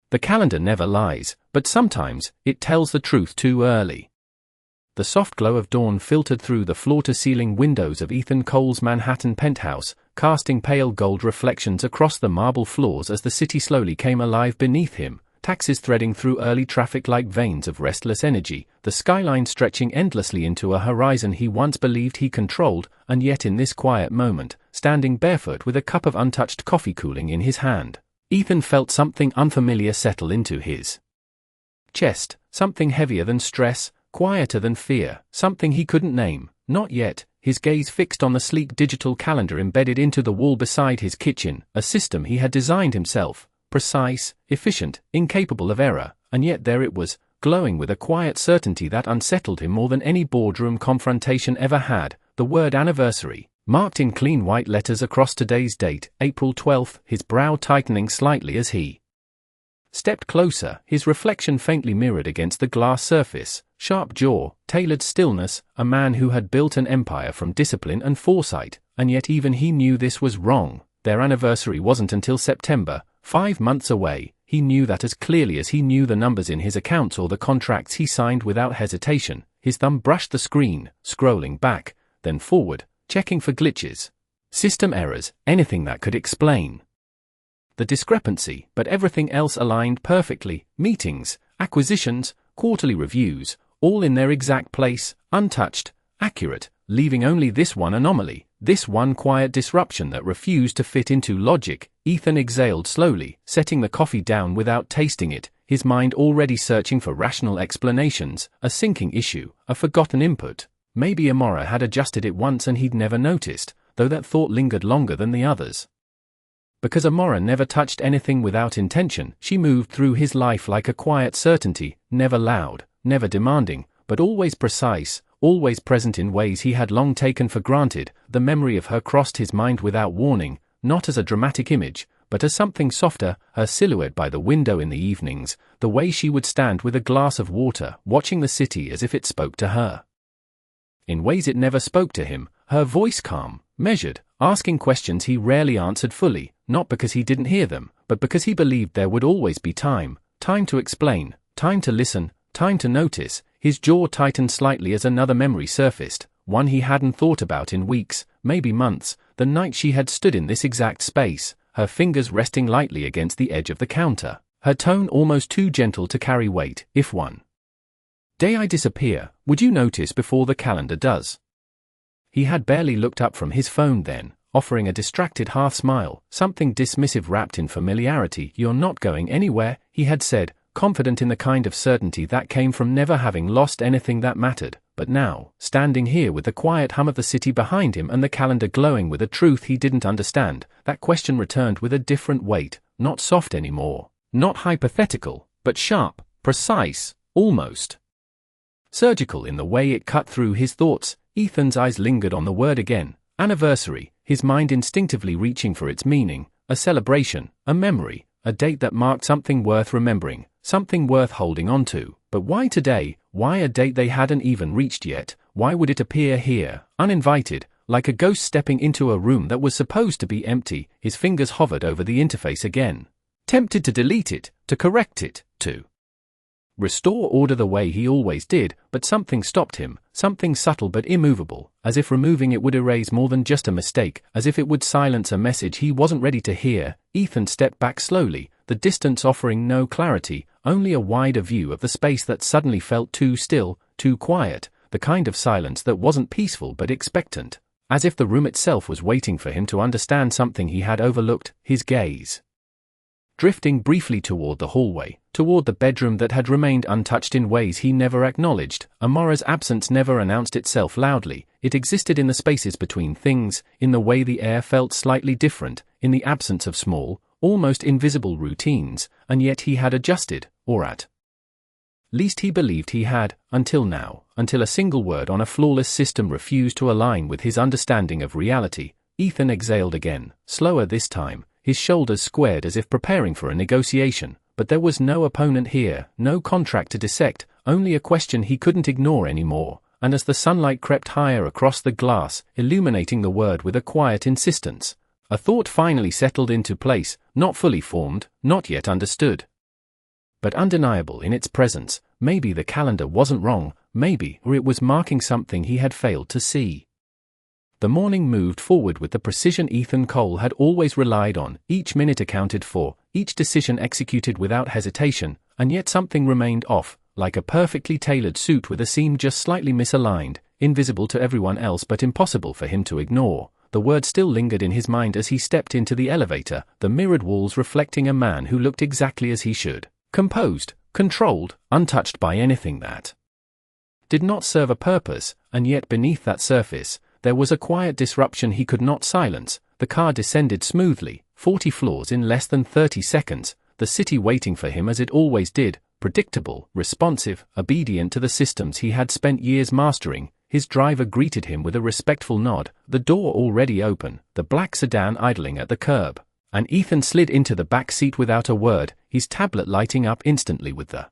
The calendar never lies, but sometimes it tells the truth too early. The soft glow of dawn filtered through the floor-to-ceiling windows of Ethan Cole's Manhattan penthouse, casting pale gold reflections across the marble floors as the city slowly came alive beneath him, taxis threading through early traffic like veins of restless energy, the skyline stretching endlessly into a horizon he once believed he controlled, and yet in this quiet moment, standing barefoot with a cup of untouched coffee cooling in his hand, Ethan felt something unfamiliar settle into his chest, something heavier than stress, quieter than fear, something he couldn't name, not yet, his gaze fixed on the sleek digital calendar embedded into the wall beside his kitchen, a system he had designed himself, precise, efficient, incapable of error, and yet there it was, glowing with a quiet certainty that unsettled him more than any boardroom confrontation ever had, the word anniversary, marked in clean white letters across today's date, April 12th, his brow tightening slightly as he stepped closer, his reflection faintly mirrored against the glass surface, sharp jaw, tailored stillness, a man who had built an empire from discipline and foresight, and yet even he knew this was wrong. Their anniversary wasn't until September, 5 months away. He knew that as clearly as he knew the numbers in his accounts or the contracts he signed without hesitation. His thumb brushed the screen, scrolling back, then forward, checking for glitches, system errors, anything that could explain the discrepancy, but everything else aligned perfectly, meetings, acquisitions, quarterly reviews, all in their exact place, untouched, accurate, leaving only this one anomaly, this one quiet disruption that refused to fit into logic. Ethan exhaled slowly, setting the coffee down without tasting it, his mind already searching for rational explanations, a sinking issue, a forgotten input. Maybe Amora had adjusted it once and he'd never noticed, though that thought lingered longer than the others. Because Amora never touched anything without intention, she moved through his life like a quiet certainty, never loud, never demanding, but always precise, always present in ways he had long taken for granted. The memory of her crossed his mind without warning, not as a dramatic image, but as something softer, her silhouette by the window in the evenings, the way she would stand with a glass of water, watching the city as if it spoke to her. In ways it never spoke to him, her voice calm, measured, asking questions he rarely answered fully, not because he didn't hear them, but because he believed there would always be time to explain, time to listen, time to notice. His jaw tightened slightly as another memory surfaced, one he hadn't thought about in weeks, maybe months, the night she had stood in this exact space, her fingers resting lightly against the edge of the counter, her tone almost too gentle to carry weight. If one day I disappear, would you notice before the calendar does? He had barely looked up from his phone then, offering a distracted half-smile, something dismissive wrapped in familiarity. You're not going anywhere, he had said, confident in the kind of certainty that came from never having lost anything that mattered. But now, standing here with the quiet hum of the city behind him and the calendar glowing with a truth he didn't understand, that question returned with a different weight, not soft anymore, not hypothetical, but sharp, precise, almost surgical in the way it cut through his thoughts. Ethan's eyes lingered on the word again, anniversary, his mind instinctively reaching for its meaning, a celebration, a memory, a date that marked something worth remembering, something worth holding on to. But why today? Why a date they hadn't even reached yet? Why would it appear here, uninvited, like a ghost stepping into a room that was supposed to be empty? His fingers hovered over the interface again, tempted to delete it, to correct it, to restore order the way he always did, but something stopped him, something subtle but immovable, as if removing it would erase more than just a mistake, as if it would silence a message he wasn't ready to hear. Ethan stepped back slowly, the distance offering no clarity, only a wider view of the space that suddenly felt too still, too quiet, the kind of silence that wasn't peaceful but expectant, as if the room itself was waiting for him to understand something he had overlooked. His gaze drifting briefly toward the hallway, toward the bedroom that had remained untouched in ways he never acknowledged. Amora's absence never announced itself loudly, it existed in the spaces between things, in the way the air felt slightly different, in the absence of small, almost invisible routines, and yet he had adjusted, or at least he believed he had, until now, until a single word on a flawless system refused to align with his understanding of reality. Ethan exhaled again, slower this time, his shoulders squared as if preparing for a negotiation, but there was no opponent here, no contract to dissect, only a question he couldn't ignore anymore. And as the sunlight crept higher across the glass, illuminating the word with a quiet insistence, a thought finally settled into place, not fully formed, not yet understood. but undeniable in its presence. Maybe the calendar wasn't wrong, maybe, or it was marking something he had failed to see. The morning moved forward with the precision Ethan Cole had always relied on, each minute accounted for, each decision executed without hesitation, and yet something remained off, like a perfectly tailored suit with a seam just slightly misaligned, invisible to everyone else but impossible for him to ignore. The word still lingered in his mind as he stepped into the elevator, the mirrored walls reflecting a man who looked exactly as he should, composed, controlled, untouched by anything that did not serve a purpose, and yet beneath that surface, there was a quiet disruption he could not silence. The car descended smoothly, 40 floors in less than 30 seconds, the city waiting for him as it always did, predictable, responsive, obedient to the systems he had spent years mastering. His driver greeted him with a respectful nod, the door already open, the black sedan idling at the curb, and Ethan slid into the back seat without a word, his tablet lighting up instantly with the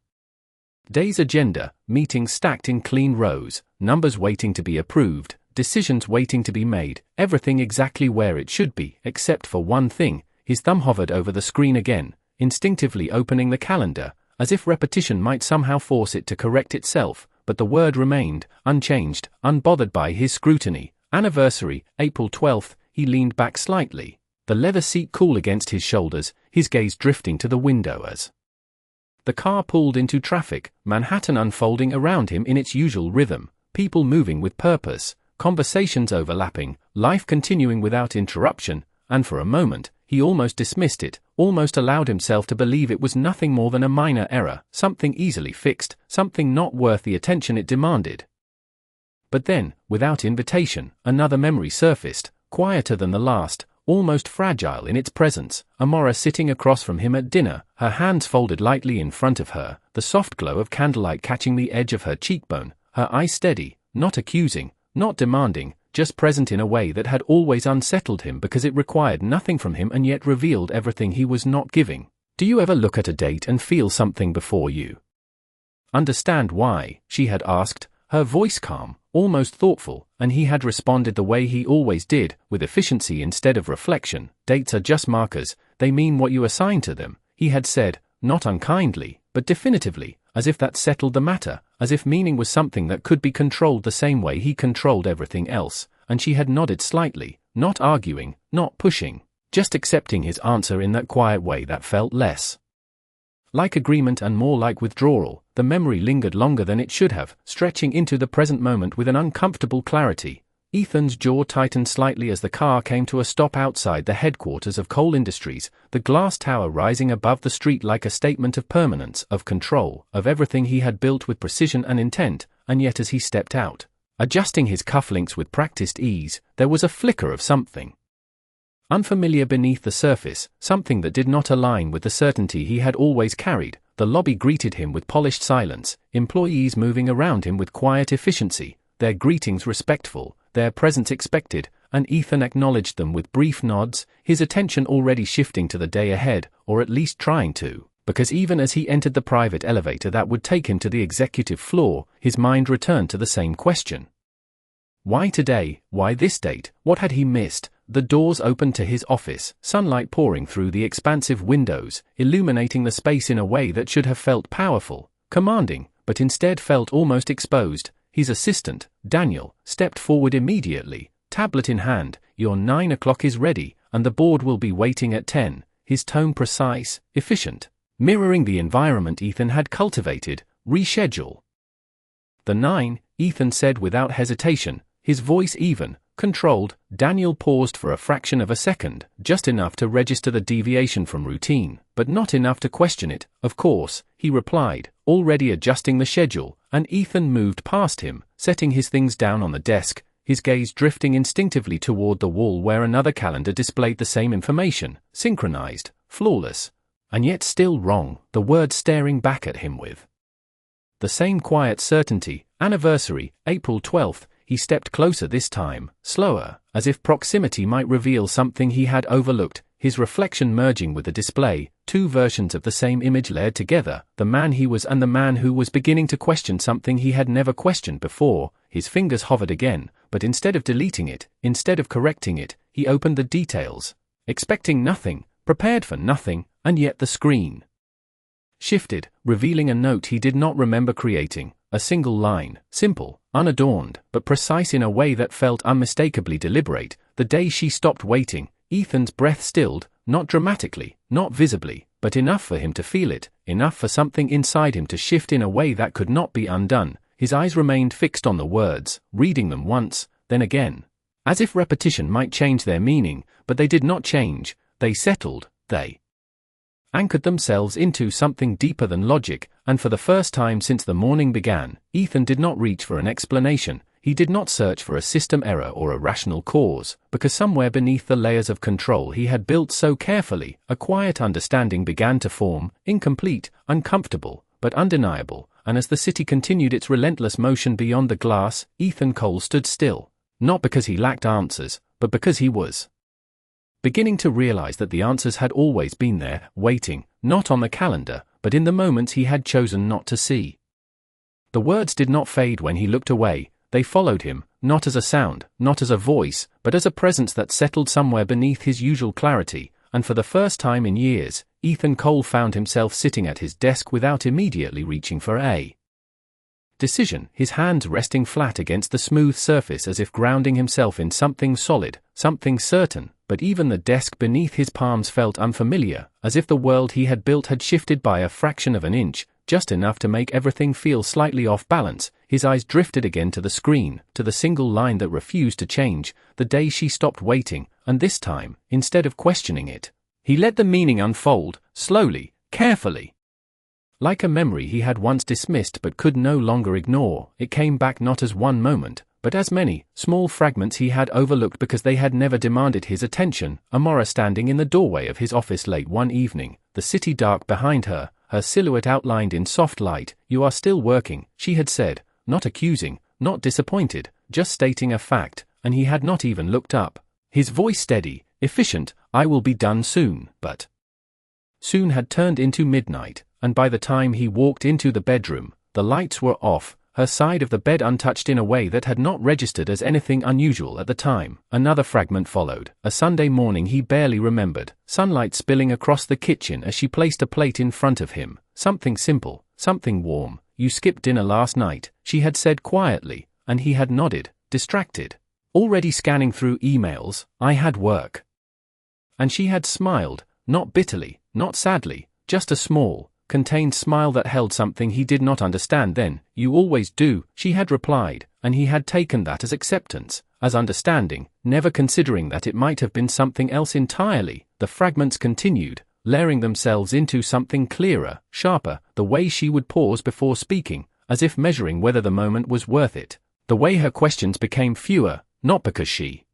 day's agenda, meetings stacked in clean rows, numbers waiting to be approved, decisions waiting to be made, everything exactly where it should be, except for one thing. His thumb hovered over the screen again, instinctively opening the calendar, as if repetition might somehow force it to correct itself, but the word remained, unchanged, unbothered by his scrutiny. Anniversary, April 12th, he leaned back slightly, the leather seat cool against his shoulders, his gaze drifting to the window as the car pulled into traffic, Manhattan unfolding around him in its usual rhythm, people moving with purpose, conversations overlapping, life continuing without interruption, and for a moment, he almost dismissed it, almost allowed himself to believe it was nothing more than a minor error, something easily fixed, something not worth the attention it demanded. But then, without invitation, another memory surfaced, quieter than the last, almost fragile in its presence, Amora sitting across from him at dinner, her hands folded lightly in front of her, the soft glow of candlelight catching the edge of her cheekbone, her eyes steady, not accusing, not demanding, just present in a way that had always unsettled him because it required nothing from him and yet revealed everything he was not giving. Do you ever look at a date and feel something before you understand why? She had asked, her voice calm, almost thoughtful, and he had responded the way he always did, with efficiency instead of reflection. Dates are just markers, they mean what you assign to them, he had said, not unkindly, but definitively, as if that settled the matter, as if meaning was something that could be controlled the same way he controlled everything else, and she had nodded slightly, not arguing, not pushing, just accepting his answer in that quiet way that felt less like agreement and more like withdrawal. The memory lingered longer than it should have, stretching into the present moment with an uncomfortable clarity. Ethan's jaw tightened slightly as the car came to a stop outside the headquarters of Coal Industries, the glass tower rising above the street like a statement of permanence, of control, of everything he had built with precision and intent. And yet as he stepped out, adjusting his cufflinks with practiced ease, there was a flicker of something unfamiliar beneath the surface, something that did not align with the certainty he had always carried. The lobby greeted him with polished silence, employees moving around him with quiet efficiency, their greetings respectful, their presence expected, and Ethan acknowledged them with brief nods, his attention already shifting to the day ahead, or at least trying to, because even as he entered the private elevator that would take him to the executive floor, his mind returned to the same question. Why today? Why this date? What had he missed? The doors opened to his office, sunlight pouring through the expansive windows, illuminating the space in a way that should have felt powerful, commanding, but instead felt almost exposed. His assistant, Daniel, stepped forward immediately, tablet in hand. Your 9 o'clock is ready, and the board will be waiting at 10, his tone precise, efficient, mirroring the environment Ethan had cultivated. Reschedule. The 9, Ethan said without hesitation, his voice even, controlled. Daniel paused for a fraction of a second, just enough to register the deviation from routine, but not enough to question it. Of course, he replied, already adjusting the schedule, and Ethan moved past him, setting his things down on the desk, his gaze drifting instinctively toward the wall where another calendar displayed the same information, synchronized, flawless, and yet still wrong, the words staring back at him with the same quiet certainty. Anniversary, April 12th. He stepped closer this time, slower, as if proximity might reveal something he had overlooked, his reflection merging with the display, two versions of the same image layered together, the man he was and the man who was beginning to question something he had never questioned before. His fingers hovered again, but instead of deleting it, instead of correcting it, he opened the details, expecting nothing, prepared for nothing, and yet the screen shifted, revealing a note he did not remember creating, a single line, simple, unadorned, but precise in a way that felt unmistakably deliberate. The day she stopped waiting, Ethan's breath stilled, not dramatically, not visibly, but enough for him to feel it, enough for something inside him to shift in a way that could not be undone. His eyes remained fixed on the words, reading them once, then again, as if repetition might change their meaning, but they did not change. They settled, they anchored themselves into something deeper than logic, and for the first time since the morning began, Ethan did not reach for an explanation. He did not search for a system error or a rational cause, because somewhere beneath the layers of control he had built so carefully, a quiet understanding began to form, incomplete, uncomfortable, but undeniable, and as the city continued its relentless motion beyond the glass, Ethan Cole stood still, not because he lacked answers, but because he was beginning to realize that the answers had always been there, waiting, not on the calendar, but in the moments he had chosen not to see. The words did not fade when he looked away. They followed him, not as a sound, not as a voice, but as a presence that settled somewhere beneath his usual clarity, and for the first time in years, Ethan Cole found himself sitting at his desk without immediately reaching for a decision, his hands resting flat against the smooth surface as if grounding himself in something solid, something certain, but even the desk beneath his palms felt unfamiliar, as if the world he had built had shifted by a fraction of an inch, just enough to make everything feel slightly off balance. His eyes drifted again to the screen, to the single line that refused to change, the day she stopped waiting, and this time, instead of questioning it, he let the meaning unfold, slowly, carefully. Like a memory he had once dismissed but could no longer ignore, it came back not as one moment, but as many small fragments he had overlooked because they had never demanded his attention. Amora standing in the doorway of his office late one evening, the city dark behind her, her silhouette outlined in soft light. "You are still working," she had said, not accusing, not disappointed, just stating a fact, and he had not even looked up. His voice steady, efficient. "I will be done soon," but soon had turned into midnight, and by the time he walked into the bedroom, the lights were off, her side of the bed untouched in a way that had not registered as anything unusual at the time. Another fragment followed, a Sunday morning he barely remembered, sunlight spilling across the kitchen as she placed a plate in front of him, something simple, something warm. "You skipped dinner last night," she had said quietly, and he had nodded, distracted, already scanning through emails. "I had work." And she had smiled, not bitterly, not sadly, just a small, contained smile that held something he did not understand then. "You always do," she had replied, and he had taken that as acceptance, as understanding, never considering that it might have been something else entirely. The fragments continued, layering themselves into something clearer, sharper, the way she would pause before speaking, as if measuring whether the moment was worth it, the way her questions became fewer, not because she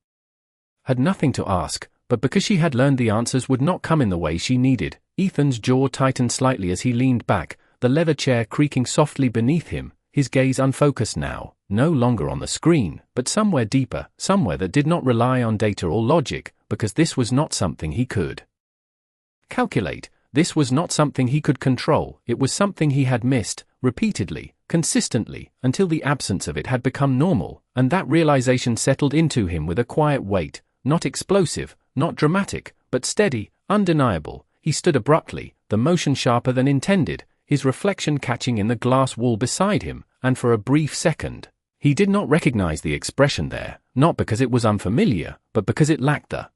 had nothing to ask, but because she had learned the answers would not come in the way she needed. Ethan's jaw tightened slightly as he leaned back, the leather chair creaking softly beneath him, his gaze unfocused now, no longer on the screen, but somewhere deeper, somewhere that did not rely on data or logic, because this was not something he could calculate, this was not something he could control. It was something he had missed, repeatedly, consistently, until the absence of it had become normal, and that realization settled into him with a quiet weight, not explosive, not dramatic, but steady, undeniable. He stood abruptly, the motion sharper than intended, his reflection catching in the glass wall beside him, and for a brief second, he did not recognize the expression there, not because it was unfamiliar, but because it lacked the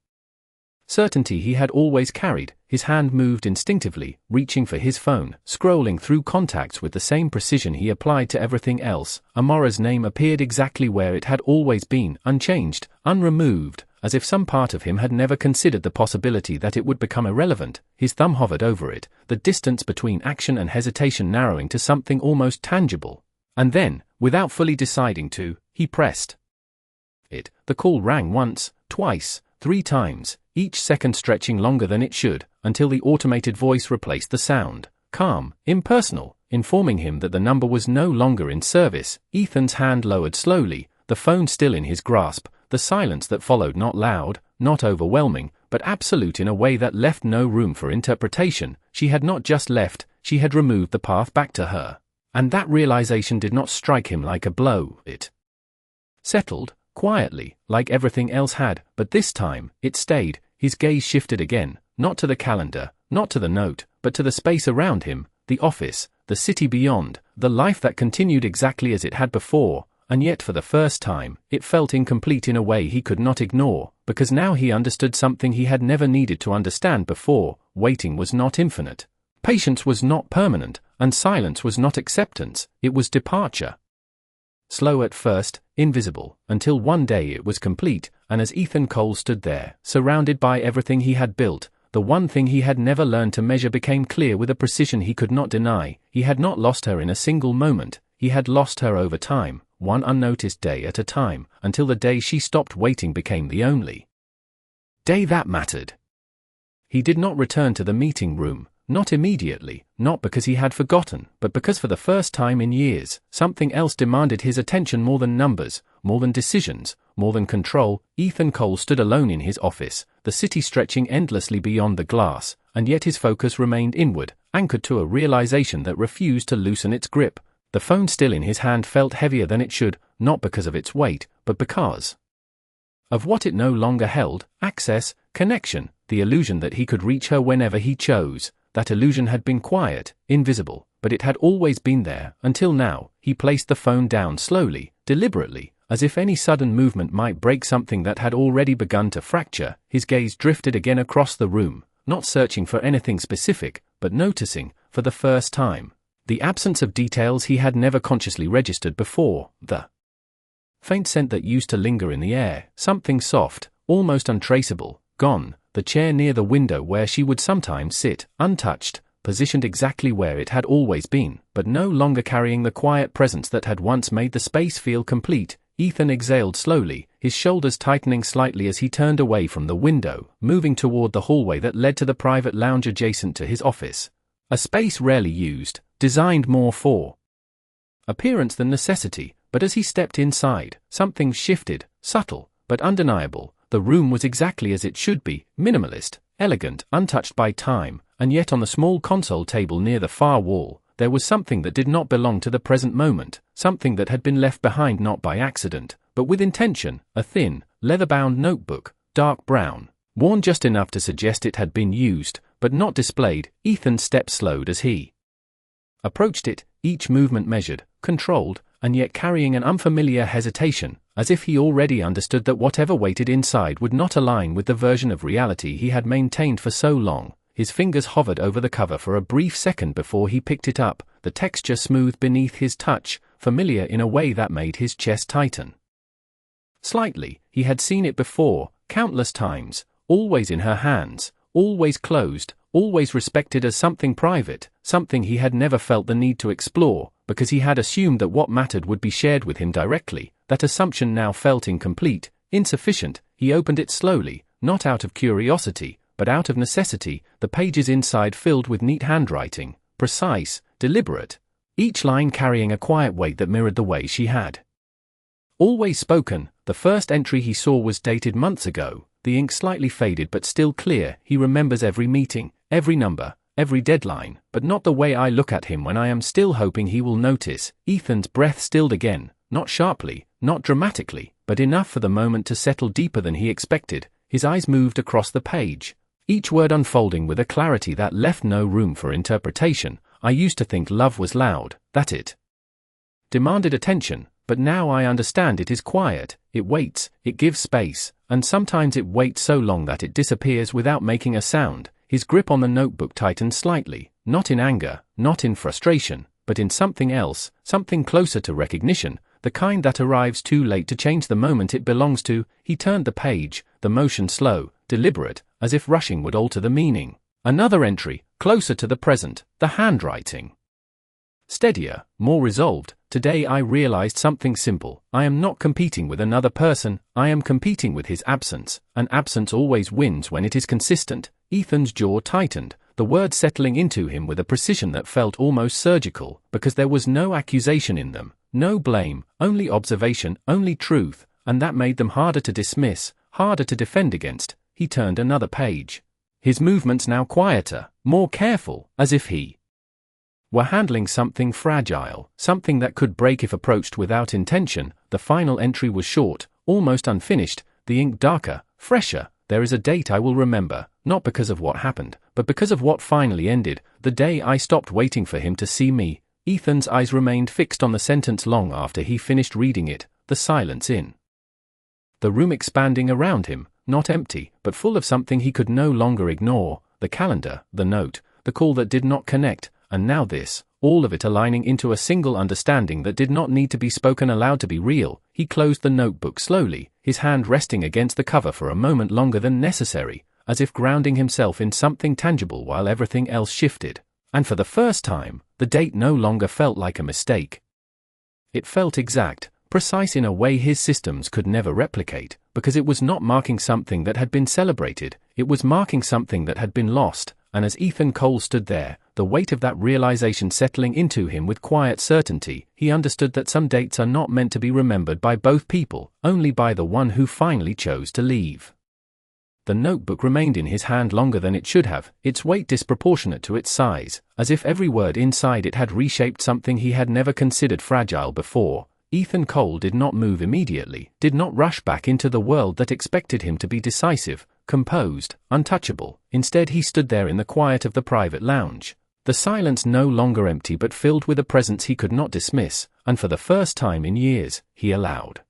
certainty he had always carried. His hand moved instinctively, reaching for his phone, scrolling through contacts with the same precision he applied to everything else. Amora's name appeared exactly where it had always been, unchanged, unremoved, as if some part of him had never considered the possibility that it would become irrelevant. His thumb hovered over it, the distance between action and hesitation narrowing to something almost tangible. And then, without fully deciding to, he pressed it. The call rang once, twice, 3 times, each second stretching longer than it should, until the automated voice replaced the sound, calm, impersonal, informing him that the number was no longer in service. Ethan's hand lowered slowly, the phone still in his grasp, the silence that followed not loud, not overwhelming, but absolute in a way that left no room for interpretation. She had not just left, she had removed the path back to her. And that realization did not strike him like a blow. It settled, quietly, like everything else had, but this time, it stayed. His gaze shifted again, not to the calendar, not to the note, but to the space around him, the office, the city beyond, the life that continued exactly as it had before, and yet for the first time, it felt incomplete in a way he could not ignore, because now he understood something he had never needed to understand before: waiting was not infinite. Patience was not permanent, and silence was not acceptance, it was departure. Slow at first, invisible, until one day it was complete, and as Ethan Cole stood there, surrounded by everything he had built, the one thing he had never learned to measure became clear with a precision he could not deny. He had not lost her in a single moment, he had lost her over time, one unnoticed day at a time, until the day she stopped waiting became the only day that mattered. He did not return to the meeting room, not immediately, not because he had forgotten, but because for the first time in years, something else demanded his attention more than numbers, more than decisions, more than control. Ethan Cole stood alone in his office, the city stretching endlessly beyond the glass, and yet his focus remained inward, anchored to a realization that refused to loosen its grip. The phone still in his hand felt heavier than it should, not because of its weight, but because of what it no longer held: access, connection, the illusion that he could reach her whenever he chose. That illusion had been quiet, invisible, but it had always been there, until now. He placed the phone down slowly, deliberately, as if any sudden movement might break something that had already begun to fracture. His gaze drifted again across the room, not searching for anything specific, but noticing, for the first time, the absence of details he had never consciously registered before: the faint scent that used to linger in the air, something soft, almost untraceable, gone; the chair near the window where she would sometimes sit, untouched, positioned exactly where it had always been, but no longer carrying the quiet presence that had once made the space feel complete. Ethan exhaled slowly, his shoulders tightening slightly as he turned away from the window, moving toward the hallway that led to the private lounge adjacent to his office. A space rarely used, designed more for appearance than necessity, but as he stepped inside, something shifted, subtle, but undeniable. The room was exactly as it should be, minimalist, elegant, untouched by time, and yet on the small console table near the far wall, there was something that did not belong to the present moment, something that had been left behind not by accident, but with intention: a thin, leather-bound notebook, dark brown, worn just enough to suggest it had been used, but not displayed. Ethan's steps slowed as he approached it, each movement measured, controlled, and yet carrying an unfamiliar hesitation, as if he already understood that whatever waited inside would not align with the version of reality he had maintained for so long. His fingers hovered over the cover for a brief second before he picked it up, the texture smooth beneath his touch, familiar in a way that made his chest tighten slightly. He had seen it before, countless times, always in her hands, always closed, always respected as something private, something he had never felt the need to explore, because he had assumed that what mattered would be shared with him directly. That assumption now felt incomplete, insufficient. He opened it slowly, not out of curiosity, but out of necessity, the pages inside filled with neat handwriting, precise, deliberate, each line carrying a quiet weight that mirrored the way she had always spoken. The first entry he saw was dated months ago, the ink slightly faded but still clear. He remembers every meeting, every number, every deadline, but not the way I look at him when I am still hoping he will notice. Ethan's breath stilled again, not sharply, not dramatically, but enough for the moment to settle deeper than he expected. His eyes moved across the page, each word unfolding with a clarity that left no room for interpretation. I used to think love was loud, that it demanded attention, but now I understand it is quiet, it waits, it gives space, and sometimes it waits so long that it disappears without making a sound. His grip on the notebook tightened slightly, not in anger, not in frustration, but in something else, something closer to recognition, the kind that arrives too late to change the moment it belongs to. He turned the page, the motion slow, deliberate, as if rushing would alter the meaning. Another entry, closer to the present, the handwriting steadier, more resolved. Today I realized something simple. I am not competing with another person, I am competing with his absence. An absence always wins when it is consistent. Ethan's jaw tightened, the words settling into him with a precision that felt almost surgical, because there was no accusation in them, no blame, only observation, only truth, and that made them harder to dismiss, harder to defend against. He turned another page, his movements now quieter, more careful, as if he were handling something fragile, something that could break if approached without intention. The final entry was short, almost unfinished, the ink darker, fresher, there is a date I will remember, not because of what happened, but because of what finally ended, the day I stopped waiting for him to see me. Ethan's eyes remained fixed on the sentence long after he finished reading it, the silence in the room expanding around him, not empty, but full of something he could no longer ignore, the calendar, the note, the call that did not connect, and now this, all of it aligning into a single understanding that did not need to be spoken aloud to be real. He closed the notebook slowly, his hand resting against the cover for a moment longer than necessary, as if grounding himself in something tangible while everything else shifted. And for the first time, the date no longer felt like a mistake. It felt exact, precise in a way his systems could never replicate, because it was not marking something that had been celebrated, it was marking something that had been lost. And as Ethan Cole stood there, the weight of that realization settling into him with quiet certainty, he understood that some dates are not meant to be remembered by both people, only by the one who finally chose to leave. The notebook remained in his hand longer than it should have, its weight disproportionate to its size, as if every word inside it had reshaped something he had never considered fragile before. Ethan Cole did not move immediately, did not rush back into the world that expected him to be decisive, composed, untouchable. Instead he stood there in the quiet of the private lounge, the silence no longer empty but filled with a presence he could not dismiss, and for the first time in years, he allowed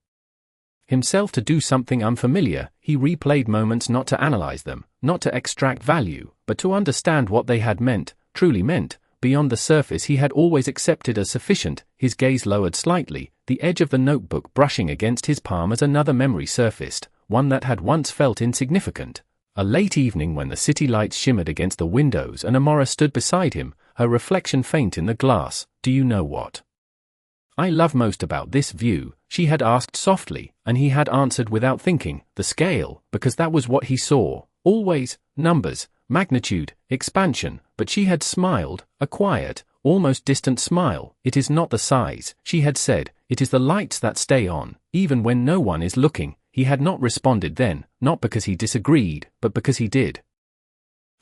himself to do something unfamiliar. He replayed moments not to analyze them, not to extract value, but to understand what they had meant, truly meant. Beyond the surface he had always accepted as sufficient. His gaze lowered slightly, the edge of the notebook brushing against his palm as another memory surfaced, one that had once felt insignificant. A late evening when the city lights shimmered against the windows and Amora stood beside him, her reflection faint in the glass. "Do you know what I love most about this view?" she had asked softly, and he had answered without thinking, "The scale," because that was what he saw. Always, numbers, magnitude, expansion, but she had smiled, a quiet, almost distant smile. "It is not the size," she had said, "it is the lights that stay on, even when no one is looking." He had not responded then, not because he disagreed, but because he did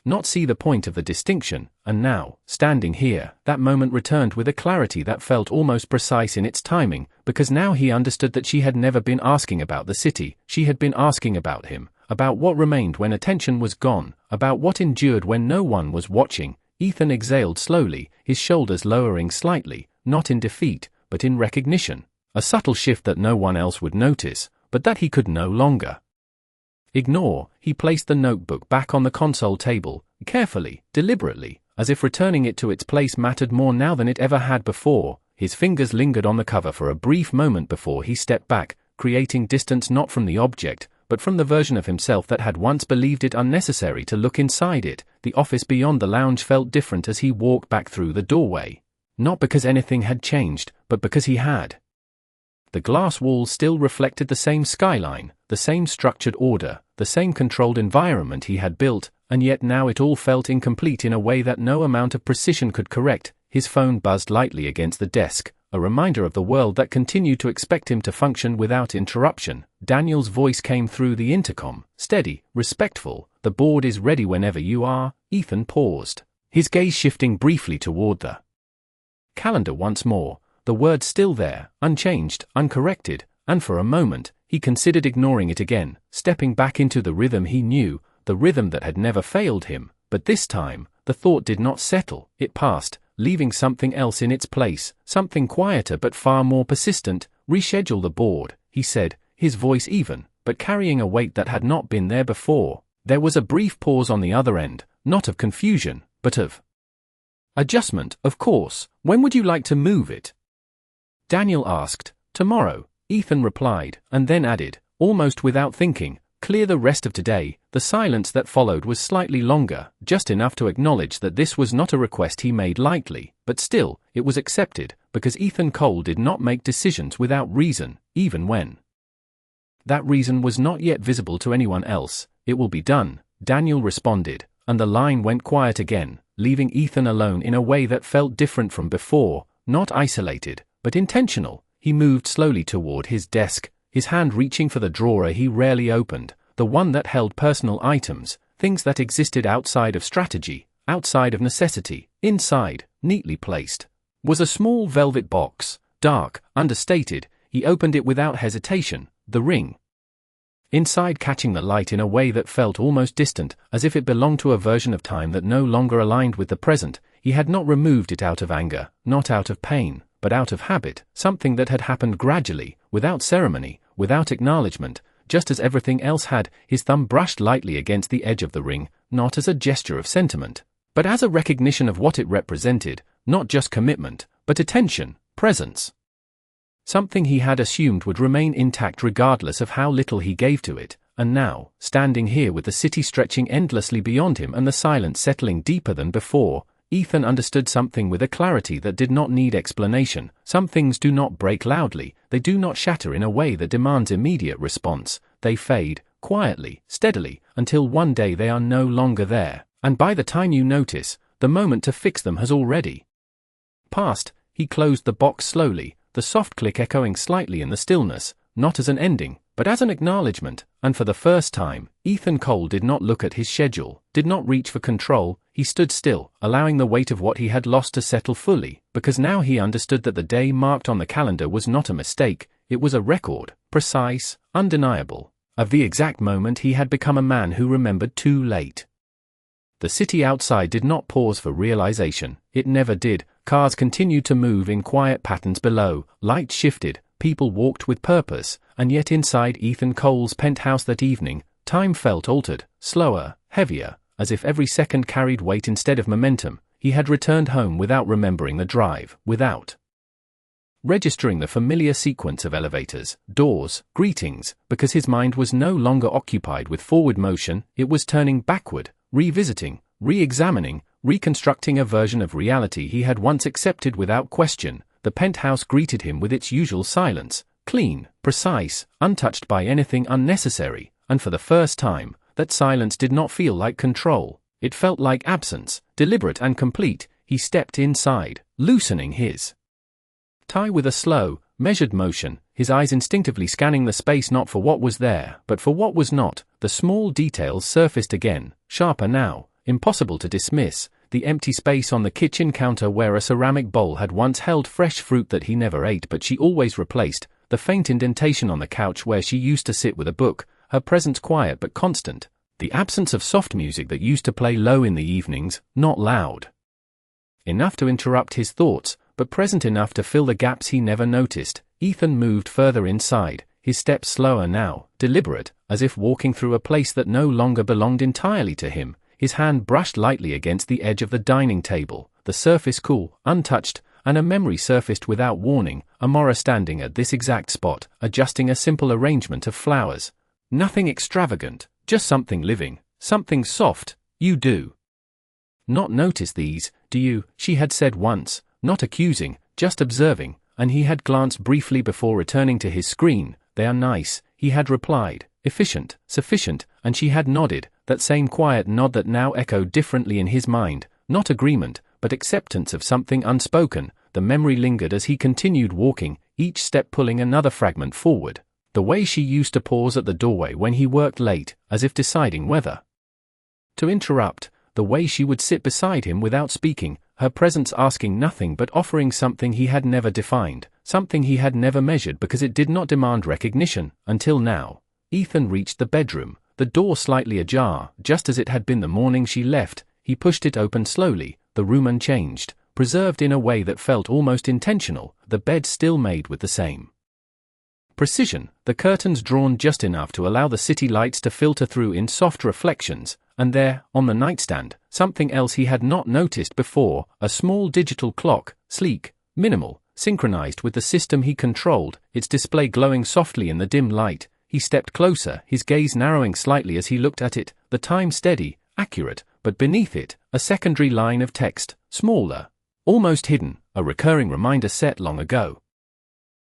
not see the point of the distinction, and now, standing here, that moment returned with a clarity that felt almost precise in its timing, because now he understood that she had never been asking about the city, she had been asking about him, about what remained when attention was gone, about what endured when no one was watching. Ethan exhaled slowly, his shoulders lowering slightly, not in defeat, but in recognition, a subtle shift that no one else would notice, but that he could no longer ignore. He placed the notebook back on the console table, carefully, deliberately, as if returning it to its place mattered more now than it ever had before. His fingers lingered on the cover for a brief moment before he stepped back, creating distance not from the object, but from the version of himself that had once believed it unnecessary to look inside it. The office beyond the lounge felt different as he walked back through the doorway. Not because anything had changed, but because he had. The glass walls still reflected the same skyline, the same structured order, the same controlled environment he had built, and yet now it all felt incomplete in a way that no amount of precision could correct. His phone buzzed lightly against the desk, a reminder of the world that continued to expect him to function without interruption. Daniel's voice came through the intercom, steady, respectful. "The board is ready whenever you are." Ethan paused, his gaze shifting briefly toward the calendar once more, the words still there, unchanged, uncorrected, and for a moment, he considered ignoring it again, stepping back into the rhythm he knew, the rhythm that had never failed him. But this time, the thought did not settle, it passed, leaving something else in its place, something quieter but far more persistent. "Reschedule the board," he said, his voice even, but carrying a weight that had not been there before. There was a brief pause on the other end, not of confusion, but of adjustment. "Of course, when would you like to move it?" Daniel asked. "Tomorrow," Ethan replied, and then added, almost without thinking, "Clear the rest of today." The silence that followed was slightly longer, just enough to acknowledge that this was not a request he made lightly, but still, it was accepted, because Ethan Cole did not make decisions without reason, even when that reason was not yet visible to anyone else. "It will be done," Daniel responded, and the line went quiet again, leaving Ethan alone in a way that felt different from before, not isolated, but intentional. He moved slowly toward his desk, his hand reaching for the drawer he rarely opened, the one that held personal items, things that existed outside of strategy, outside of necessity. Inside, neatly placed, was a small velvet box, dark, understated. He opened it without hesitation, the ring inside catching the light in a way that felt almost distant, as if it belonged to a version of time that no longer aligned with the present. He had not removed it out of anger, not out of pain, but out of habit, something that had happened gradually, without ceremony, without acknowledgement, just as everything else had. His thumb brushed lightly against the edge of the ring, not as a gesture of sentiment, but as a recognition of what it represented, not just commitment, but attention, presence. Something he had assumed would remain intact regardless of how little he gave to it, and now, standing here with the city stretching endlessly beyond him and the silence settling deeper than before, Ethan understood something with a clarity that did not need explanation. Some things do not break loudly, they do not shatter in a way that demands immediate response. They fade, quietly, steadily, until one day they are no longer there, and by the time you notice, the moment to fix them has already passed. He closed the box slowly, the soft click echoing slightly in the stillness, not as an ending, but as an acknowledgement, and for the first time, Ethan Cole did not look at his schedule, did not reach for control. He stood still, allowing the weight of what he had lost to settle fully, because now he understood that the day marked on the calendar was not a mistake, it was a record, precise, undeniable, of the exact moment he had become a man who remembered too late. The city outside did not pause for realization, it never did. Cars continued to move in quiet patterns below, lights shifted, people walked with purpose, and yet inside Ethan Cole's penthouse that evening, time felt altered, slower, heavier, as if every second carried weight instead of momentum. He had returned home without remembering the drive, without registering the familiar sequence of elevators, doors, greetings, because his mind was no longer occupied with forward motion, it was turning backward, revisiting, re-examining, reconstructing a version of reality he had once accepted without question. The penthouse greeted him with its usual silence, clean, precise, untouched by anything unnecessary, and for the first time, that silence did not feel like control. It felt like absence, deliberate and complete. He stepped inside, loosening his tie with a slow, measured motion, his eyes instinctively scanning the space not for what was there, but for what was not. The small details surfaced again, sharper now, impossible to dismiss. The empty space on the kitchen counter where a ceramic bowl had once held fresh fruit that he never ate but she always replaced, the faint indentation on the couch where she used to sit with a book, her presence quiet but constant, the absence of soft music that used to play low in the evenings, not loud enough to interrupt his thoughts, but present enough to fill the gaps he never noticed. Ethan moved further inside, his steps slower now, deliberate, as if walking through a place that no longer belonged entirely to him. His hand brushed lightly against the edge of the dining table, the surface cool, untouched, and a memory surfaced without warning. Amora standing at this exact spot, adjusting a simple arrangement of flowers. Nothing extravagant, just something living, something soft. You do not notice these, do you? She had said once, not accusing, just observing, and he had glanced briefly before returning to his screen. They are nice, he had replied, efficient, sufficient, and she had nodded, that same quiet nod that now echoed differently in his mind, not agreement, but acceptance of something unspoken. The memory lingered as he continued walking, each step pulling another fragment forward. The way she used to pause at the doorway when he worked late, as if deciding whether to interrupt, the way she would sit beside him without speaking, her presence asking nothing but offering something he had never defined, something he had never measured because it did not demand recognition, until now. Ethan reached the bedroom, the door slightly ajar, just as it had been the morning she left. He pushed it open slowly, the room unchanged, preserved in a way that felt almost intentional, the bed still made with the same precision, the curtains drawn just enough to allow the city lights to filter through in soft reflections, and there, on the nightstand, something else he had not noticed before, a small digital clock, sleek, minimal, synchronized with the system he controlled, its display glowing softly in the dim light. He stepped closer, his gaze narrowing slightly as he looked at it, the time steady, accurate, but beneath it, a secondary line of text, smaller, almost hidden, a recurring reminder set long ago.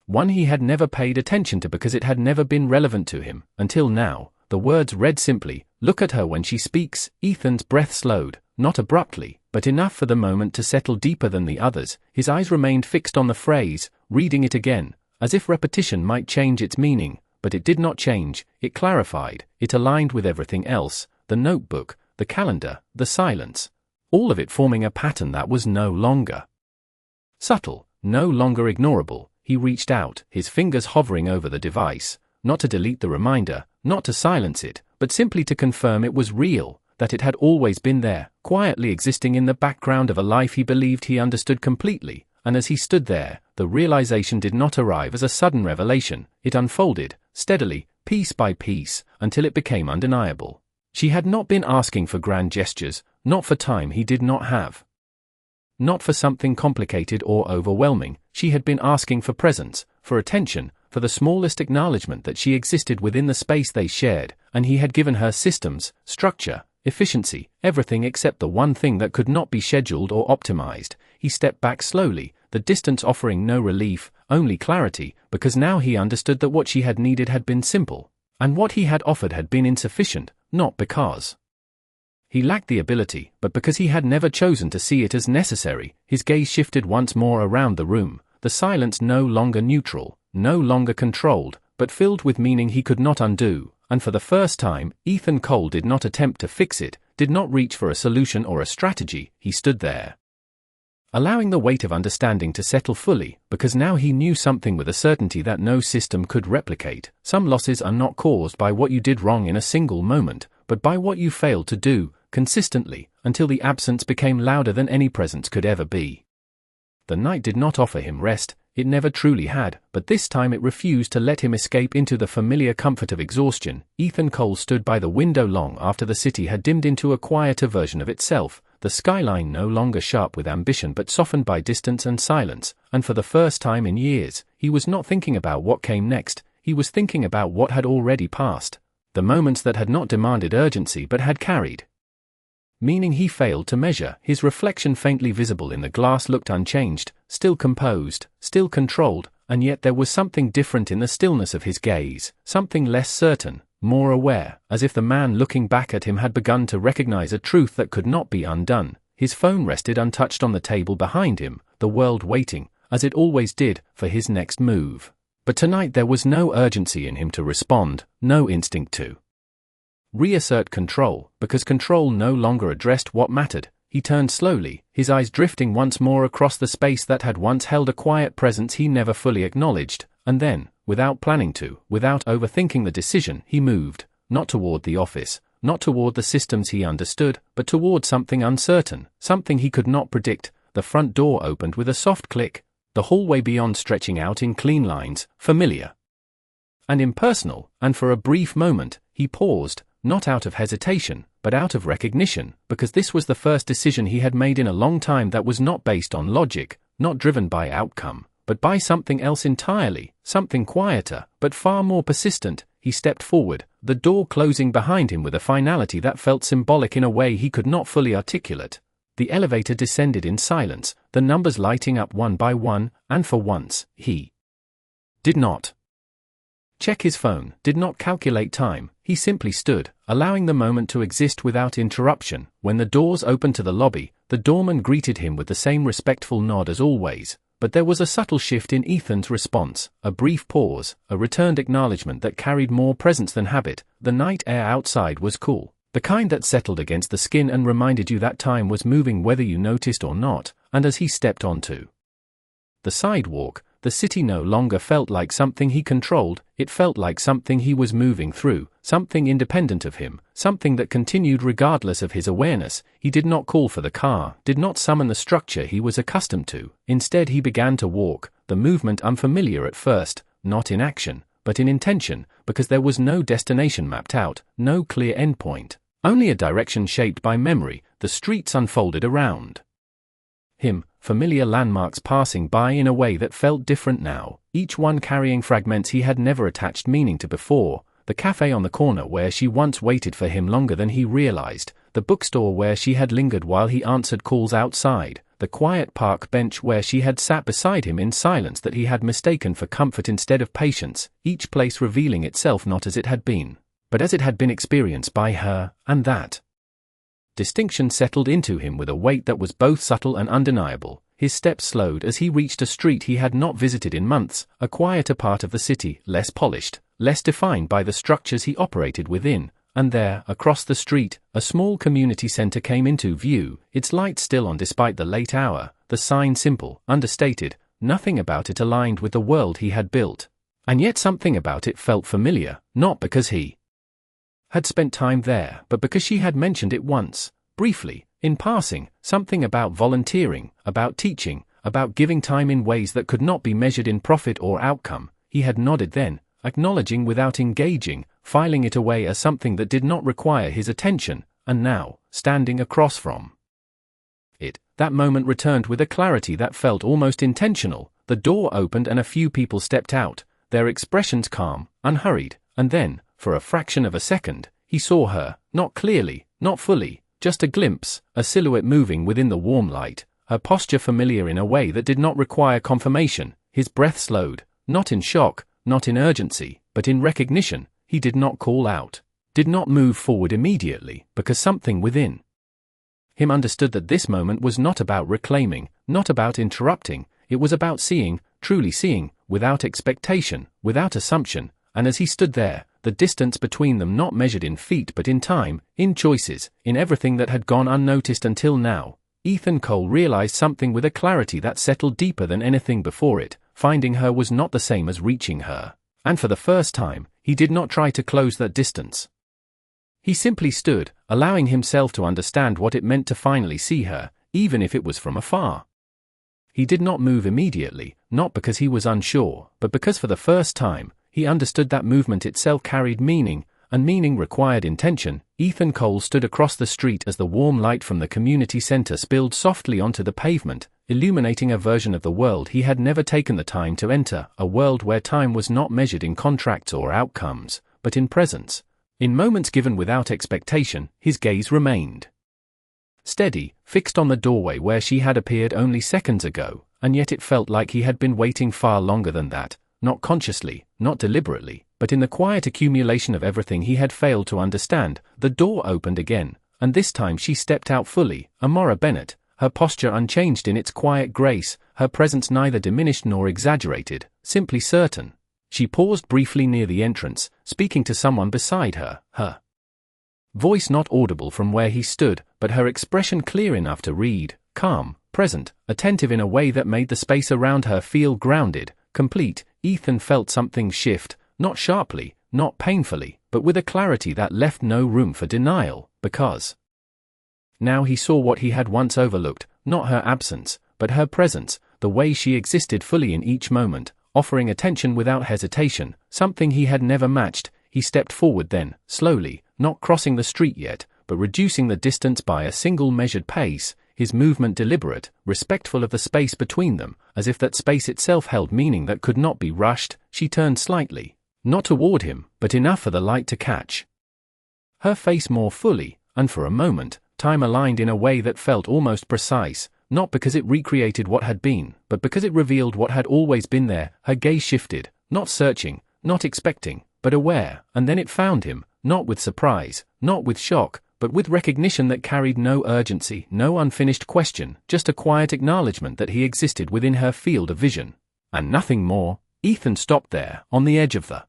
One he had never paid attention to because it had never been relevant to him, until now. The words read simply, "Look at her when she speaks." Ethan's breath slowed, not abruptly, but enough for the moment to settle deeper than the others. His eyes remained fixed on the phrase, reading it again, as if repetition might change its meaning, but it did not change. It clarified, it aligned with everything else, the notebook, the calendar, the silence, all of it forming a pattern that was no longer subtle, no longer ignorable. He reached out, his fingers hovering over the device, not to delete the reminder, not to silence it, but simply to confirm it was real, that it had always been there, quietly existing in the background of a life he believed he understood completely. And as he stood there, the realization did not arrive as a sudden revelation. It unfolded, steadily, piece by piece, until it became undeniable. She had not been asking for grand gestures, not for time he did not have. Not for something complicated or overwhelming. She had been asking for presence, for attention, for the smallest acknowledgement that she existed within the space they shared, and he had given her systems, structure, efficiency, everything except the one thing that could not be scheduled or optimized. He stepped back slowly, the distance offering no relief, only clarity, because now he understood that what she had needed had been simple, and what he had offered had been insufficient, not because he lacked the ability, but because he had never chosen to see it as necessary. His gaze shifted once more around the room, the silence no longer neutral, no longer controlled, but filled with meaning he could not undo, and for the first time, Ethan Cole did not attempt to fix it, did not reach for a solution or a strategy. He stood there, allowing the weight of understanding to settle fully, because now he knew something with a certainty that no system could replicate. Some losses are not caused by what you did wrong in a single moment, but by what you failed to do, consistently, until the absence became louder than any presence could ever be. The night did not offer him rest, it never truly had, but this time it refused to let him escape into the familiar comfort of exhaustion. Ethan Cole stood by the window long after the city had dimmed into a quieter version of itself, the skyline no longer sharp with ambition but softened by distance and silence, and for the first time in years, he was not thinking about what came next, he was thinking about what had already passed, the moments that had not demanded urgency but had carried meaning he failed to measure. His reflection faintly visible in the glass looked unchanged, still composed, still controlled, and yet there was something different in the stillness of his gaze, something less certain, more aware, as if the man looking back at him had begun to recognize a truth that could not be undone. His phone rested untouched on the table behind him, the world waiting, as it always did, for his next move. But tonight there was no urgency in him to respond, no instinct to reassert control, because control no longer addressed what mattered. He turned slowly, his eyes drifting once more across the space that had once held a quiet presence he never fully acknowledged, and then, without planning to, without overthinking the decision, he moved, not toward the office, not toward the systems he understood, but toward something uncertain, something he could not predict. The front door opened with a soft click, the hallway beyond stretching out in clean lines, familiar and impersonal, and for a brief moment, he paused, not out of hesitation, but out of recognition, because this was the first decision he had made in a long time that was not based on logic, not driven by outcome, but by something else entirely, something quieter, but far more persistent. He stepped forward, the door closing behind him with a finality that felt symbolic in a way he could not fully articulate. The elevator descended in silence, the numbers lighting up one by one, and for once, he did not check his phone, did not calculate time. He simply stood, allowing the moment to exist without interruption. When the doors opened to the lobby, the doorman greeted him with the same respectful nod as always, but there was a subtle shift in Ethan's response, a brief pause, a returned acknowledgement that carried more presence than habit. The night air outside was cool, the kind that settled against the skin and reminded you that time was moving whether you noticed or not, and as he stepped onto the sidewalk, the city no longer felt like something he controlled, it felt like something he was moving through, something independent of him, something that continued regardless of his awareness. He did not call for the car, did not summon the structure he was accustomed to. Instead he began to walk, the movement unfamiliar at first, not in action, but in intention, because there was no destination mapped out, no clear endpoint, only a direction shaped by memory. The streets unfolded around him, familiar landmarks passing by in a way that felt different now, each one carrying fragments he had never attached meaning to before. The cafe on the corner where she once waited for him longer than he realized, the bookstore where she had lingered while he answered calls outside, the quiet park bench where she had sat beside him in silence that he had mistaken for comfort instead of patience, each place revealing itself not as it had been, but as it had been experienced by her, and that distinction settled into him with a weight that was both subtle and undeniable. His steps slowed as he reached a street he had not visited in months, a quieter part of the city, less polished, less defined by the structures he operated within, and there, across the street, a small community center came into view, its lights still on despite the late hour, the sign simple, understated, nothing about it aligned with the world he had built. And yet something about it felt familiar, not because he had spent time there, but because she had mentioned it once, briefly, in passing, something about volunteering, about teaching, about giving time in ways that could not be measured in profit or outcome, he had nodded then, acknowledging without engaging, filing it away as something that did not require his attention, and now, standing across from it, that moment returned with a clarity that felt almost intentional. The door opened and a few people stepped out, their expressions calm, unhurried, and then, for a fraction of a second, he saw her, not clearly, not fully, just a glimpse, a silhouette moving within the warm light, her posture familiar in a way that did not require confirmation. His breath slowed, not in shock, not in urgency, but in recognition. He did not call out, did not move forward immediately, because something within him understood that this moment was not about reclaiming, not about interrupting, it was about seeing, truly seeing, without expectation, without assumption, and as he stood there, the distance between them not measured in feet but in time, in choices, in everything that had gone unnoticed until now, Ethan Cole realized something with a clarity that settled deeper than anything before it. Finding her was not the same as reaching her, and for the first time, he did not try to close that distance. He simply stood, allowing himself to understand what it meant to finally see her, even if it was from afar. He did not move immediately, not because he was unsure, but because for the first time, he understood that movement itself carried meaning, and meaning required intention. Ethan Cole stood across the street as the warm light from the community center spilled softly onto the pavement, illuminating a version of the world he had never taken the time to enter, a world where time was not measured in contracts or outcomes, but in presence. In moments given without expectation, his gaze remained steady, fixed on the doorway where she had appeared only seconds ago, and yet it felt like he had been waiting far longer than that, not consciously, not deliberately, but in the quiet accumulation of everything he had failed to understand. The door opened again, and this time she stepped out fully, Amora Bennett, her posture unchanged in its quiet grace, her presence neither diminished nor exaggerated, simply certain. She paused briefly near the entrance, speaking to someone beside her, her voice not audible from where he stood, but her expression clear enough to read, calm, present, attentive in a way that made the space around her feel grounded, complete. Ethan felt something shift, not sharply, not painfully, but with a clarity that left no room for denial, because now he saw what he had once overlooked, not her absence, but her presence, the way she existed fully in each moment, offering attention without hesitation, something he had never matched. He stepped forward then, slowly, not crossing the street yet, but reducing the distance by a single measured pace, his movement deliberate, respectful of the space between them, as if that space itself held meaning that could not be rushed. She turned slightly, not toward him, but enough for the light to catch her face more fully, and for a moment, time aligned in a way that felt almost precise, not because it recreated what had been, but because it revealed what had always been there. Her gaze shifted, not searching, not expecting, but aware, and then it found him, not with surprise, not with shock, but with recognition that carried no urgency, no unfinished question, just a quiet acknowledgement that he existed within her field of vision. And nothing more. Ethan stopped there, on the edge of the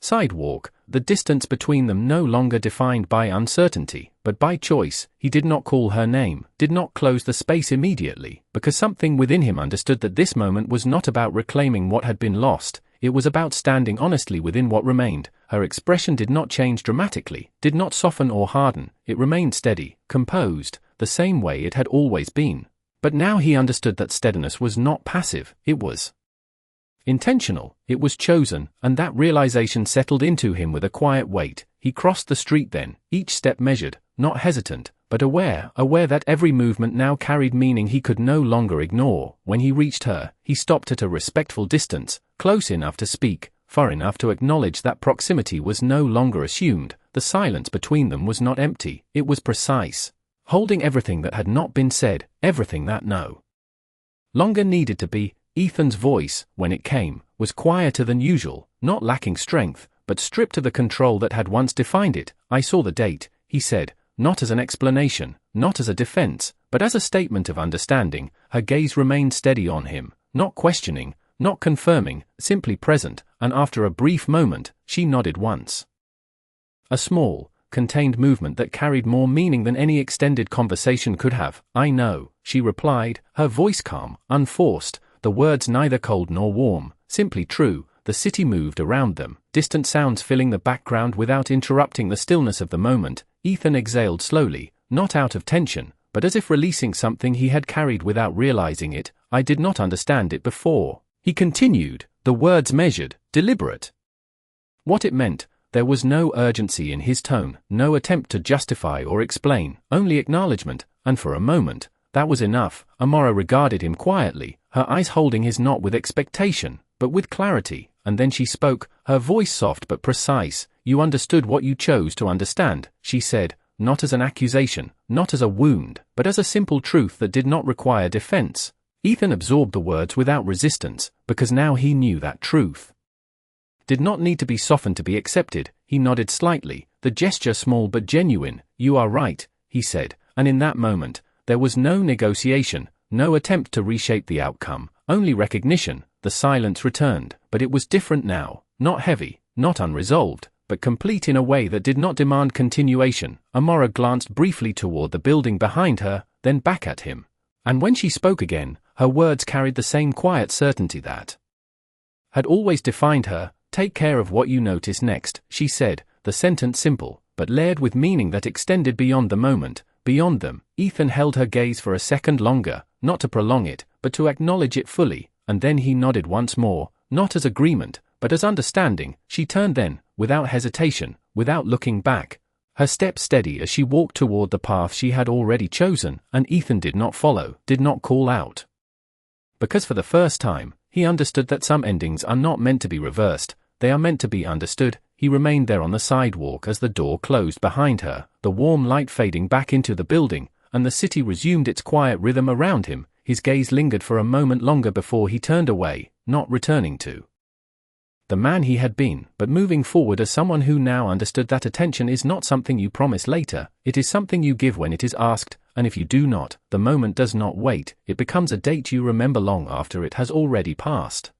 sidewalk, the distance between them no longer defined by uncertainty, but by choice. He did not call her name, did not close the space immediately, because something within him understood that this moment was not about reclaiming what had been lost, it was about standing honestly within what remained. Her expression did not change dramatically, did not soften or harden, it remained steady, composed, the same way it had always been. But now he understood that steadiness was not passive, it was intentional, it was chosen, and that realization settled into him with a quiet weight. He crossed the street then, each step measured, not hesitant, but aware that every movement now carried meaning he could no longer ignore. When he reached her, he stopped at a respectful distance, close enough to speak, far enough to acknowledge that proximity was no longer assumed. The silence between them was not empty, it was precise, holding everything that had not been said, everything that no longer needed to be. Ethan's voice, when it came, was quieter than usual, not lacking strength, but stripped of the control that had once defined it. I saw the date, he said, not as an explanation, not as a defense, but as a statement of understanding. Her gaze remained steady on him, not questioning, not confirming, simply present, and after a brief moment, she nodded once. A small, contained movement that carried more meaning than any extended conversation could have. I know, she replied, her voice calm, unforced, the words neither cold nor warm, simply true. the city moved around them, distant sounds filling the background without interrupting the stillness of the moment. Ethan exhaled slowly, not out of tension, but as if releasing something he had carried without realizing it. I did not understand it before, he continued, the words measured, deliberate. What it meant. There was no urgency in his tone, no attempt to justify or explain, only acknowledgement, and for a moment, that was enough. Amora regarded him quietly, her eyes holding his not with expectation, but with clarity, and then she spoke, her voice soft but precise. You understood what you chose to understand, she said, not as an accusation, not as a wound, but as a simple truth that did not require defense. Ethan absorbed the words without resistance, because now he knew that truth did not need to be softened to be accepted. He nodded slightly, the gesture small but genuine. You are right, he said, and in that moment, there was no negotiation, no attempt to reshape the outcome, only recognition. The silence returned, but it was different now, not heavy, not unresolved, but complete in a way that did not demand continuation. Amora glanced briefly toward the building behind her, then back at him. And when she spoke again, her words carried the same quiet certainty that had always defined her. Take care of what you notice next, she said, the sentence simple, but layered with meaning that extended beyond the moment, beyond them. Ethan held her gaze for a second longer, not to prolong it, but to acknowledge it fully, and then he nodded once more, not as agreement, but as understanding. She turned then, without hesitation, without looking back, her step steady as she walked toward the path she had already chosen, and Ethan did not follow, did not call out. Because for the first time, he understood that some endings are not meant to be reversed, they are meant to be understood. He remained there on the sidewalk as the door closed behind her, the warm light fading back into the building, and the city resumed its quiet rhythm around him. His gaze lingered for a moment longer before he turned away, not returning to the man he had been, but moving forward as someone who now understood that attention is not something you promise later, it is something you give when it is asked, and if you do not, the moment does not wait, it becomes a date you remember long after it has already passed.